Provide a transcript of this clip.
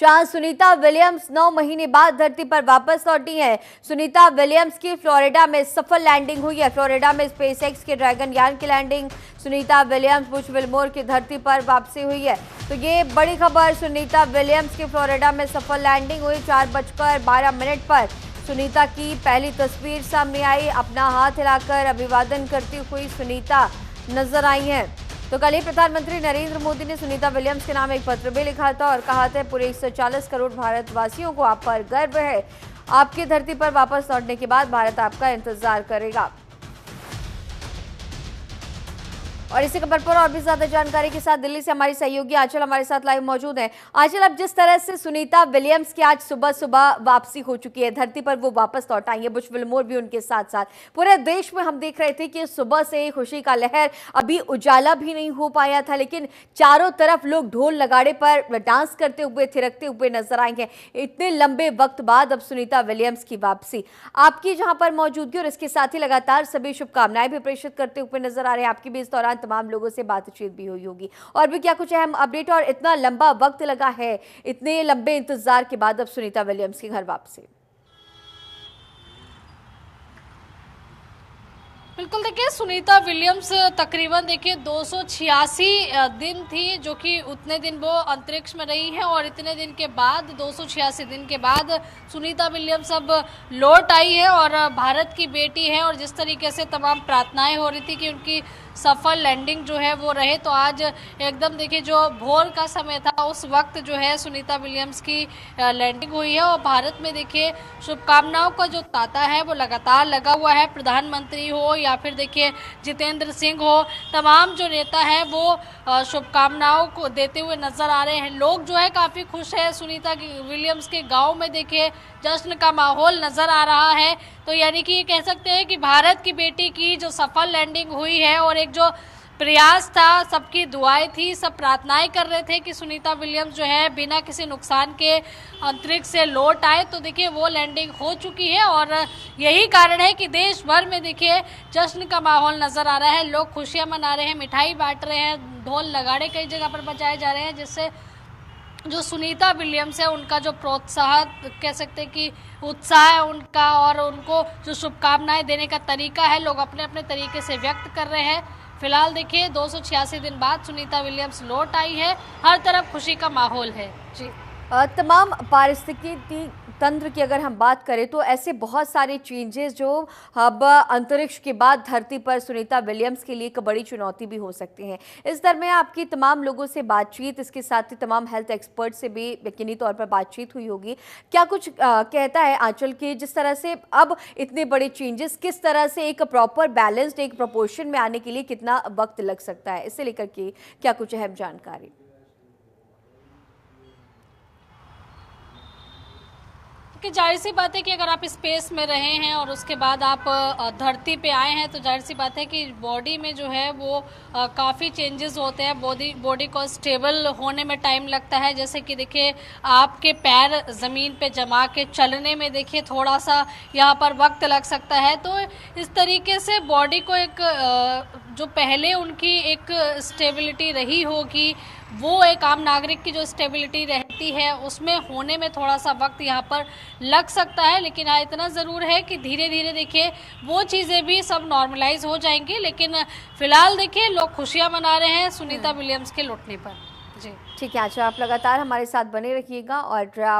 जहां सुनीता विलियम्स 9 महीने बाद धरती पर वापस लौटी हैं। सुनीता विलियम्स की फ्लोरिडा में सफल लैंडिंग हुई है। फ्लोरिडा में स्पेसएक्स के ड्रैगन यान की landing, Sunita Williams Butch Wilmore की धरती पर वापसी हुई है। तो ये बड़ी खबर, सुनीता विलियम्स की फ्लोरिडा में सफल लैंडिंग हुई। 4:12 पर सुनीता की पहली तस्वीर सामने आई। अपना हाथ हिलाकर अभिवादन करती हुई सुनीता नजर आई हैं। तो कल ही प्रधानमंत्री नरेंद्र मोदी ने सुनीता विलियम्स के नाम एक पत्र भी लिखा था और कहा था पूरे 140 करोड़ भारतवासियों को आप पर गर्व है। आपकी धरती पर वापस लौटने के बाद भारत आपका इंतजार करेगा। और इसी खबर पर और भी ज्यादा जानकारी के साथ दिल्ली से हमारी सहयोगी आंचल हमारे साथ लाइव मौजूद है। आंचल, अब जिस तरह से सुनीता विलियम्स की आज सुबह सुबह वापसी हो चुकी है, धरती पर वो वापस लौट आई है, बुश विलमोर भी उनके साथ साथ, पूरे देश में हम देख रहे थे कि सुबह से खुशी का लहर, अभी उजाला भी नहीं हो पाया था, लेकिन चारों तरफ लोग ढोल नगाड़े पर डांस करते हुए, थिरकते हुए नजर आएंगे। इतने लंबे वक्त बाद अब सुनीता विलियम्स की वापसी, आपकी जहां पर मौजूदगी और इसके साथ ही लगातार सभी शुभकामनाएं भी प्रेषित करते हुए नजर आ रहे हैं। आपकी भी इस दौरान तमाम लोगों से बातचीत भी हुई होगी, और भी क्या कुछ अहम अपडेट, और इतना लंबा वक्त लगा है, इतने लंबे इंतजार के बाद अब सुनीता विलियम्स की घर वापसी। बिल्कुल, देखिए सुनीता विलियम्स तकरीबन देखिए 286 दिन थी, जो कि उतने दिन वो अंतरिक्ष में रही है, और इतने दिन के बाद 286 दिन के बाद सुनीता विलियम्स अब लौट आई है और भारत की बेटी है। और जिस तरीके से तमाम प्रार्थनाएं हो रही थी कि उनकी सफल लैंडिंग जो है वो रहे, तो आज एकदम देखिए जो भोर का समय था उस वक्त जो है सुनीता विलियम्स की लैंडिंग हुई है। और भारत में देखिए शुभकामनाओं का जो तांता है वो लगातार लगा हुआ है। प्रधानमंत्री हो या फिर देखिए जितेंद्र सिंह हो, तमाम जो नेता हैं वो शुभकामनाओं को देते हुए नजर आ रहे हैं। लोग जो है काफ़ी खुश है। सुनीता विलियम्स के गांव में देखिए जश्न का माहौल नजर आ रहा है। तो यानी कि ये कह सकते हैं कि भारत की बेटी की जो सफल लैंडिंग हुई है, और एक जो प्रयास था, सबकी दुआएं थी, सब प्रार्थनाएं कर रहे थे कि सुनीता विलियम्स जो है बिना किसी नुकसान के अंतरिक्ष से लौट आए, तो देखिए वो लैंडिंग हो चुकी है। और यही कारण है कि देश भर में देखिए जश्न का माहौल नजर आ रहा है। लोग खुशियां मना रहे हैं, मिठाई बांट रहे हैं, ढोल नगाड़े कई जगह पर बजाए जा रहे हैं, जिससे जो सुनीता विलियम्स है उनका जो प्रोत्साहन कह सकते हैं कि उत्साह है उनका, और उनको जो शुभकामनाएं देने का तरीका है, लोग अपने अपने तरीके से व्यक्त कर रहे हैं। फिलहाल देखिए 286 दिन बाद सुनीता विलियम्स लौट आई है, हर तरफ खुशी का माहौल है। जी, तमाम पारिस्थितिकी तंत्र की अगर हम बात करें तो ऐसे बहुत सारे चेंजेस जो अब अंतरिक्ष के बाद धरती पर सुनीता विलियम्स के लिए एक बड़ी चुनौती भी हो सकती हैं। इस दरमियान आपकी तमाम लोगों से बातचीत, इसके साथ ही तमाम हेल्थ एक्सपर्ट से भी यकीनी तौर पर बातचीत हुई होगी। क्या कुछ कहता है आंचल की जिस तरह से अब इतने बड़े चेंजेस, किस तरह से एक प्रॉपर बैलेंस्ड एक प्रोपोर्शन में आने के लिए कितना वक्त लग सकता है, इससे लेकर के क्या कुछ अहम जानकारी? कि जाहिर सी बात है कि अगर आप स्पेस में रहे हैं और उसके बाद आप धरती पे आए हैं, तो जाहिर सी बात है कि बॉडी में जो है वो काफ़ी चेंजेस होते हैं। बॉडी को स्टेबल होने में टाइम लगता है। जैसे कि देखिए आपके पैर ज़मीन पे जमा के चलने में देखिए थोड़ा सा यहाँ पर वक्त लग सकता है। तो इस तरीके से बॉडी को एक जो पहले उनकी एक स्टेबिलिटी रही होगी, वो एक आम नागरिक की जो स्टेबिलिटी रहती है उसमें होने में थोड़ा सा वक्त यहाँ पर लग सकता है। लेकिन हाँ, इतना ज़रूर है कि धीरे धीरे देखिए वो चीज़ें भी सब नॉर्मलाइज हो जाएंगी। लेकिन फिलहाल देखिए लोग खुशियाँ मना रहे हैं सुनीता विलियम्स के लौटने पर। जी ठीक है, अच्छा, आप लगातार हमारे साथ बने रहिएगा और आप